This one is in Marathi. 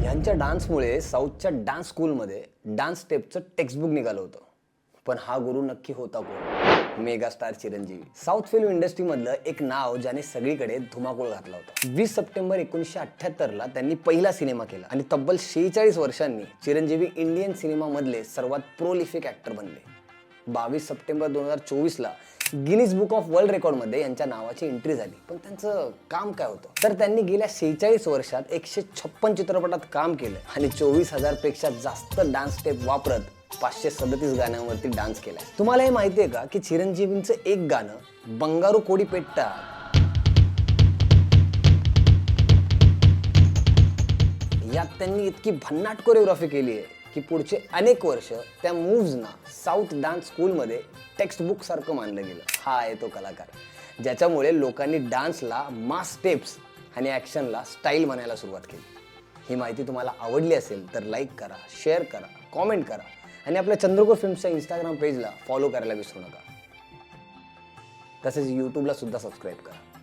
यांच्या डान्समुळे साऊथच्या डान्स स्कूलमध्ये डान्स स्टेपचं टेक्स्टबुक निघालं होतं. पण हा गुरु नक्की होता कोण? मेगास्टार चिरंजीवी. साऊथ फिल्म इंडस्ट्रीमधलं एक नाव ज्याने सगळीकडे धुमाकूळ घातला होता. 20 सप्टेंबर 1978ला त्यांनी पहिला सिनेमा केला आणि तब्बल 46 वर्षांनी चिरंजीवी इंडियन सिनेमामधले सर्वात प्रोलिफिक ॲक्टर बनले. 22 सप्टेंबर 2024ला गिनीज बुक ऑफ वर्ल्ड रेकॉर्डमध्ये यांच्या नावाची एंट्री झाली. पण त्यांचं काम काय होतं? तर त्यांनी गेल्या 46 वर्षात 156 चित्रपटात काम केलं आणि 24,000 पेक्षा जास्त डान्स स्टेप वापरत 537 गाण्यांवरती डान्स केलाय. तुम्हाला हे माहिती आहे का की चिरंजीवींचं एक गाणं बंगारू कोडीपेट्टा यात त्यांनी इतकी भन्नाट कोरिओग्राफी केली आहे की पुढचे अनेक वर्ष त्या मूव्सना साऊथ डान्स स्कूलमध्ये टेक्स्टबुक सारखं मानलं गेलं. हा आहे तो कलाकार ज्याच्यामुळे लोकांनी डान्सला मास स्टेप्स आणि ॲक्शनला स्टाईल म्हणायला सुरुवात केली. ही माहिती तुम्हाला आवडली असेल तर लाईक करा, शेअर करा, कॉमेंट करा आणि आपल्या चंद्रकोर फिल्म्सच्या इंस्टाग्राम पेजला फॉलो करायला विसरू नका. तसेच यूट्यूबला सुद्धा सबस्क्राईब करा.